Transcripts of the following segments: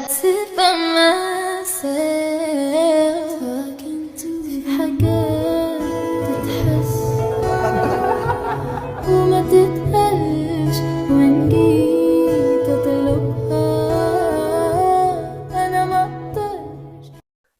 sit by myself talking to في حاجات تتحس وما تتقالش وإن جيت أطلبها أنا ما أقدرش.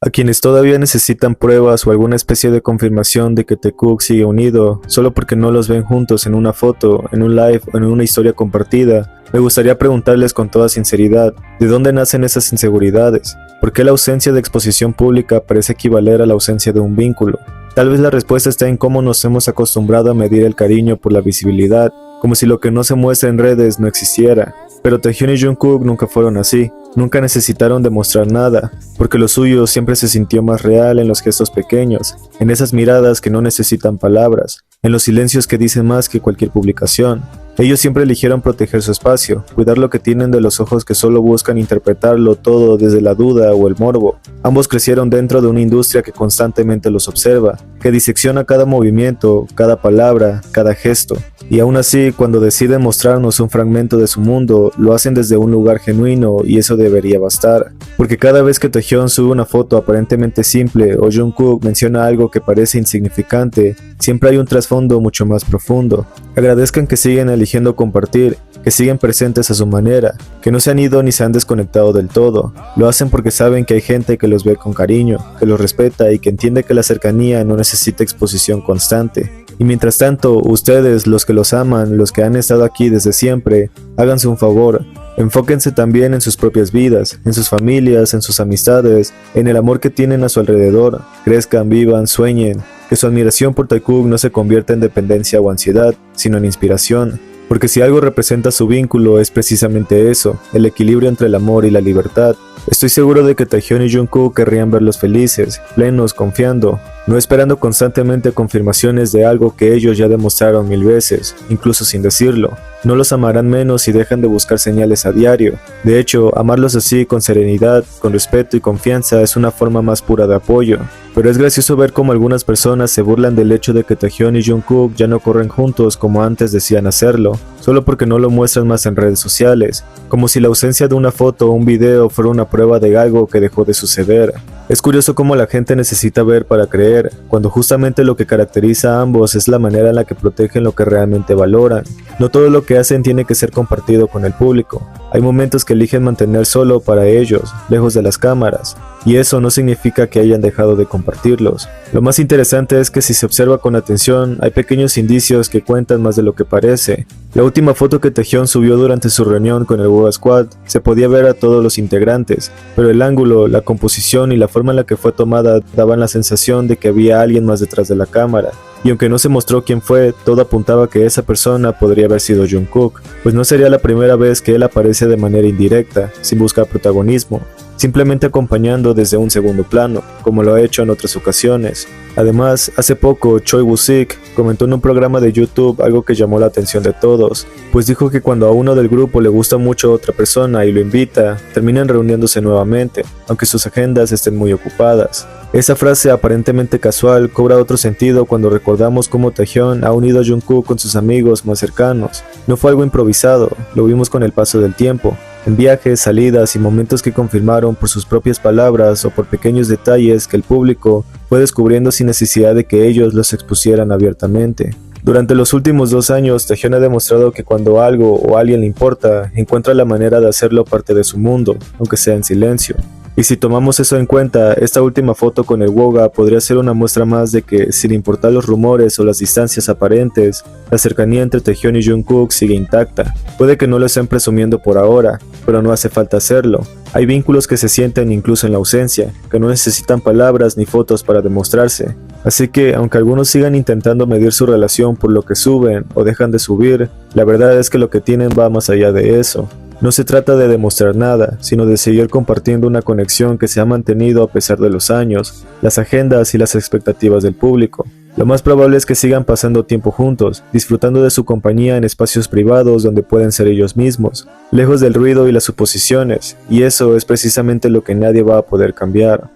A quienes todavía necesitan pruebas o alguna especie de confirmación de que The Cook sigue unido, solo porque no los ven juntos en una foto, en un live o en una historia compartida, me gustaría preguntarles con toda sinceridad, ¿de dónde nacen esas inseguridades? ¿Por qué la ausencia de exposición pública parece equivaler a la ausencia de un vínculo? Tal vez la respuesta está en cómo nos hemos acostumbrado a medir el cariño por la visibilidad, como si lo que no se muestra en redes no existiera. Pero Taehyun y Jungkook nunca fueron así, nunca necesitaron demostrar nada, porque lo suyo siempre se sintió más real en los gestos pequeños, en esas miradas que no necesitan palabras, en los silencios que dicen más que cualquier publicación. Ellos siempre eligieron proteger su espacio, cuidar lo que tienen de los ojos que solo buscan interpretarlo todo desde la duda o el morbo. Ambos crecieron dentro de una industria que constantemente los observa, que disecciona cada movimiento, cada palabra, cada gesto. Y aún así, cuando deciden mostrarnos un fragmento de su mundo, lo hacen desde un lugar genuino y eso debería bastar. Porque cada vez que Taehyun sube una foto aparentemente simple o Jungkook menciona algo que parece insignificante, siempre hay un trasfondo mucho más profundo. Agradezcan que siguen eligiendo compartir, que siguen presentes a su manera, que no se han ido ni se han desconectado del todo. Lo hacen porque saben que hay gente que los ve con cariño, que los respeta y que entiende que la cercanía no necesita exposición constante. Y mientras tanto, ustedes, los que los aman, los que han estado aquí desde siempre, háganse un favor. Enfóquense también en sus propias vidas, en sus familias, en sus amistades, en el amor que tienen a su alrededor. Crezcan, vivan, sueñen. Que su admiración por Taekook no se convierta en dependencia o ansiedad, sino en inspiración. Porque si algo representa su vínculo es precisamente eso, el equilibrio entre el amor y la libertad. Estoy seguro de que Taehyun y Jungkook querrían verlos felices, plenos, confiando, no esperando constantemente confirmaciones de algo que ellos ya demostraron 1000 veces, incluso sin decirlo. No los amarán menos si dejan de buscar señales a diario. De hecho, amarlos así con serenidad, con respeto y confianza es una forma más pura de apoyo. Pero es gracioso ver cómo algunas personas se burlan del hecho de que Taehyun y Jungkook ya no corren juntos como antes decían hacerlo, solo porque no lo muestran más en redes sociales, como si la ausencia de una foto o un video fuera una prueba de algo que dejó de suceder. Es curioso cómo la gente necesita ver para creer, cuando justamente lo que caracteriza a ambos es la manera en la que protegen lo que realmente valoran. No todo lo que hacen tiene que ser compartido con el público. Hay momentos que eligen mantener solo para ellos, lejos de las cámaras, y eso no significa que hayan dejado de compartirlos. Lo más interesante es que si se observa con atención, hay pequeños indicios que cuentan más de lo que parece. La última foto que Taehyun subió durante su reunión con el Boa Squad, se podía ver a todos los integrantes, pero el ángulo, la composición y la forma en la que fue tomada daban la sensación de que había alguien más detrás de la cámara. Y aunque no se mostró quién fue, todo apuntaba que esa persona podría haber sido Jungkook, pues no sería la primera vez que él aparece de manera indirecta, sin buscar protagonismo, simplemente acompañando desde un segundo plano, como lo ha hecho en otras ocasiones. Además, hace poco Choi Woo-sik comentó en un programa de YouTube algo que llamó la atención de todos, pues dijo que cuando a uno del grupo le gusta mucho otra persona y lo invita, terminan reuniéndose nuevamente, aunque sus agendas estén muy ocupadas. Esa frase aparentemente casual cobra otro sentido cuando recordamos cómo Taehyun ha unido a Jungkook con sus amigos más cercanos. No fue algo improvisado, lo vimos con el paso del tiempo, en viajes, salidas y momentos que confirmaron por sus propias palabras o por pequeños detalles que el público fue descubriendo sin necesidad de que ellos los expusieran abiertamente. Durante los últimos 2 años, Taehyun ha demostrado que cuando algo o alguien le importa, encuentra la manera de hacerlo parte de su mundo, aunque sea en silencio. Y si tomamos eso en cuenta, esta última foto con el Woga podría ser una muestra más de que, sin importar los rumores o las distancias aparentes, la cercanía entre Taehyun y Jungkook sigue intacta. Puede que no lo estén presumiendo por ahora, pero no hace falta hacerlo. Hay vínculos que se sienten incluso en la ausencia, que no necesitan palabras ni fotos para demostrarse. Así que, aunque algunos sigan intentando medir su relación por lo que suben o dejan de subir, la verdad es que lo que tienen va más allá de eso. No se trata de demostrar nada, sino de seguir compartiendo una conexión que se ha mantenido a pesar de los años, las agendas y las expectativas del público. Lo más probable es que sigan pasando tiempo juntos, disfrutando de su compañía en espacios privados donde pueden ser ellos mismos, lejos del ruido y las suposiciones, y eso es precisamente lo que nadie va a poder cambiar.